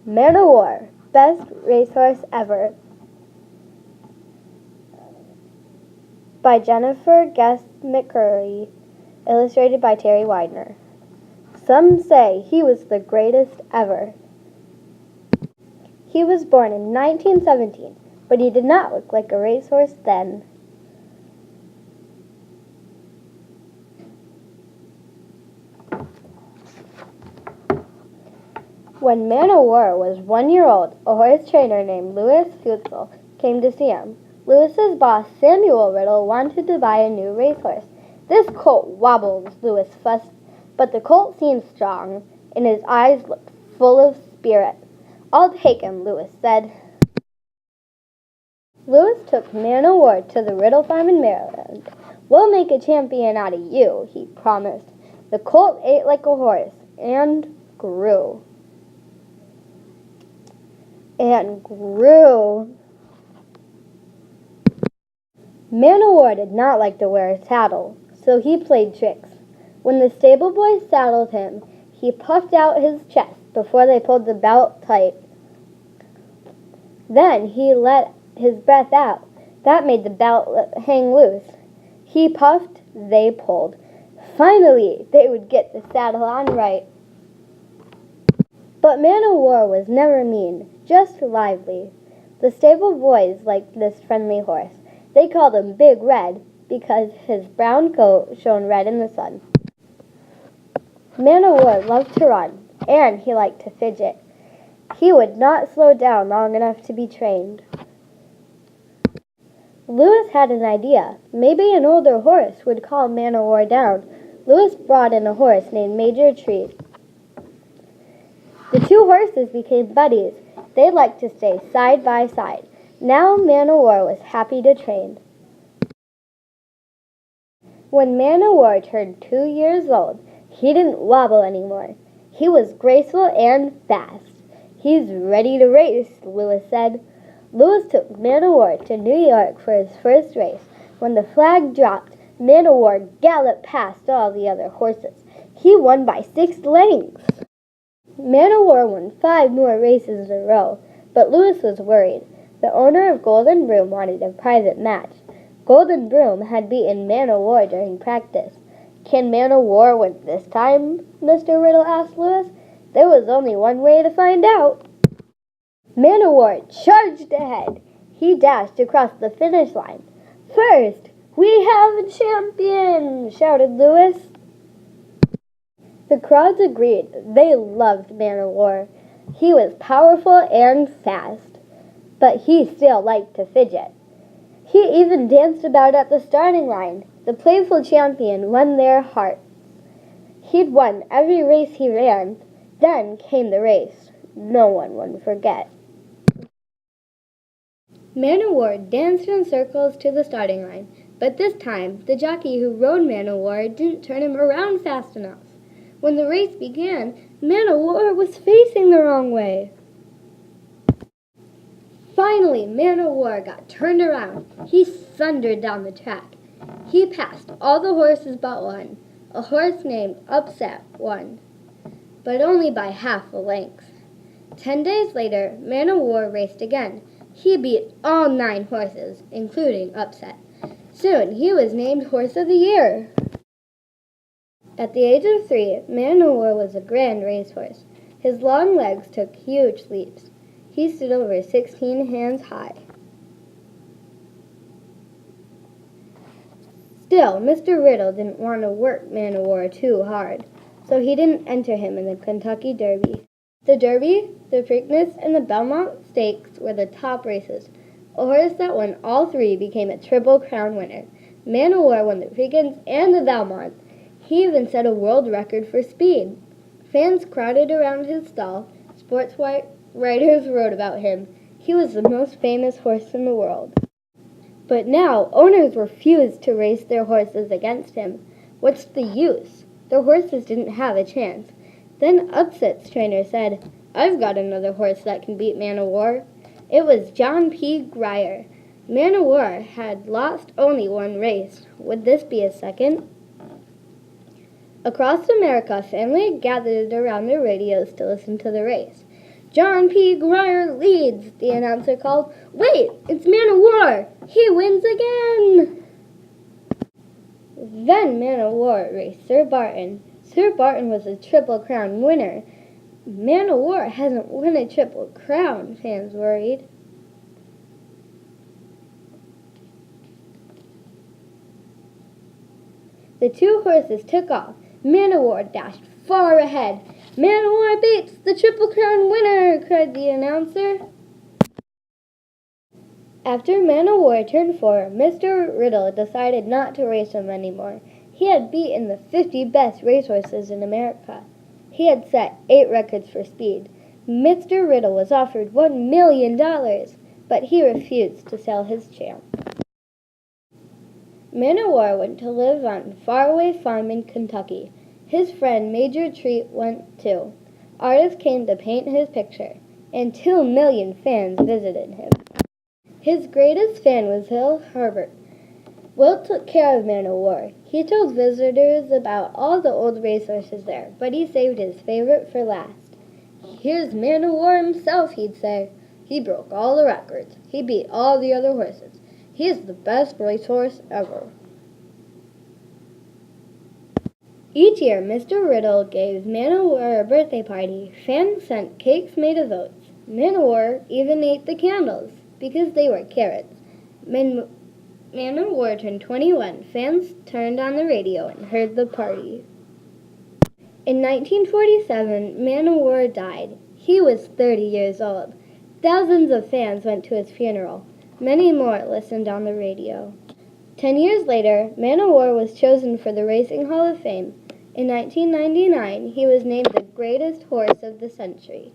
Man o' War, best racehorse ever, by Jennifer Guest McCurry, illustrated by Terry Widener. Some say he was the greatest ever. He was born in 1917, but he did not look like a racehorse then. When Man o' War was 1 year old, a horse trainer named Louis Futsal came to see him. Louis's boss, Samuel Riddle, wanted to buy a new racehorse. "This colt wobbles," Louis fussed, but the colt seemed strong, and his eyes looked full of spirit. "I'll take him," Louis said. Louis took Man o' War to the Riddle farm in Maryland. "We'll make a champion out of you," he promised. The colt ate like a horse and grew. Man o' War did not like to wear a saddle, so he played tricks. When the stable boy saddled him, he puffed out his chest before they pulled the belt tight. Then he let his breath out. That made the belt hang loose. He puffed, they pulled. Finally, they would get the saddle on right. But Man o' War was never mean, just lively. The stable boys liked this friendly horse. They called him Big Red because his brown coat shone red in the sun. Man o' War loved to run, and he liked to fidget. He would not slow down long enough to be trained. Louis had an idea. Maybe an older horse would calm Man o' War down. Louis brought in a horse named Major Tree. The two horses became buddies. They liked to stay side by side. Now Man o' War was happy to train. When Man o' War turned 2 years old, he didn't wobble anymore. He was graceful and fast. "He's ready to race," Louis said. Louis took Man o' War to New York for his first race. When the flag dropped, Man o' War galloped past all the other horses. He won by 6 lengths. Man o' War won 5 more races in a row, but Louis was worried. The owner of Golden Broom wanted a private match. Golden Broom had beaten Man o' War during practice. "Can Man o' War win this time?" Mr. Riddle asked Louis. There was only one way to find out. Man o' War charged ahead. He dashed across the finish line. "First, we have a champion!" shouted Louis. The crowds agreed. They loved Man o' War. He was powerful and fast, but he still liked to fidget. He even danced about at the starting line. The playful champion won their hearts. He'd won every race he ran. Then came the race no one would forget. Man o' War danced in circles to the starting line, but this time the jockey who rode Man o' War didn't turn him around fast enough. When the race began, Man o' War was facing the wrong way. Finally, Man o' War got turned around. He thundered down the track. He passed all the horses but one. A horse named Upset won, but only by half a length. 10 days later, Man o' War raced again. He beat all 9 horses, including Upset. Soon, he was named Horse of the Year. At the age of 3, Man o' War was a grand racehorse. His long legs took huge leaps. He stood over 16 hands high. Still, Mr. Riddle didn't want to work Man o' War too hard, so he didn't enter him in the Kentucky Derby. The Derby, the Preakness, and the Belmont Stakes were the top races. A horse that won all 3 became a Triple Crown winner. Man o' War won the Preakness and the Belmont. He even set a world record for speed. Fans crowded around his stall. Sports writers wrote about him. He was the most famous horse in the world. But now, owners refused to race their horses against him. What's the use? Their horses didn't have a chance. Then Upset's trainer said, "I've got another horse that can beat Man o' War." It was John P. Grier. Man o' War had lost only 1 race. Would this be his second? Across America, family gathered around their radios to listen to the race. John P. Grier leads, the announcer called. Wait, it's Man o' War! He wins again! Then Man o' War raced Sir Barton. Sir Barton was a Triple Crown winner. Man o' War hasn't won a Triple Crown, fans worried. The two horses took off. Man o' War dashed far ahead. Man o' War beats the Triple Crown winner, cried the announcer. After Man o' War turned 4, Mr. Riddle decided not to race him anymore. He had beaten the 50 best racehorses in America. He had set 8 records for speed. Mr. Riddle was offered $1 million, but he refused to sell his champ. Man o' War went to live on a faraway farm in Kentucky. His friend Major Treat went too. Artists came to paint his picture, and 2 million fans visited him. His greatest fan was Will Herbert. Will took care of Man o' War. He told visitors about all the old racehorses there, but he saved his favorite for last. Here's Man o' War himself, he'd say. He broke all the records. He beat all the other horses. He's the best racehorse ever. Each year, Mr. Riddle gave Man o' War a birthday party. Fans sent cakes made of oats. Man o' War even ate the candles, because they were carrots. Man o' War turned 21. Fans turned on the radio and heard the party. In 1947, Man o' War died. He was 30 years old. Thousands of fans went to his funeral. Many more listened on the radio. 10 years later, Man o' War was chosen for the Racing Hall of Fame. In 1999, he was named the greatest horse of the century.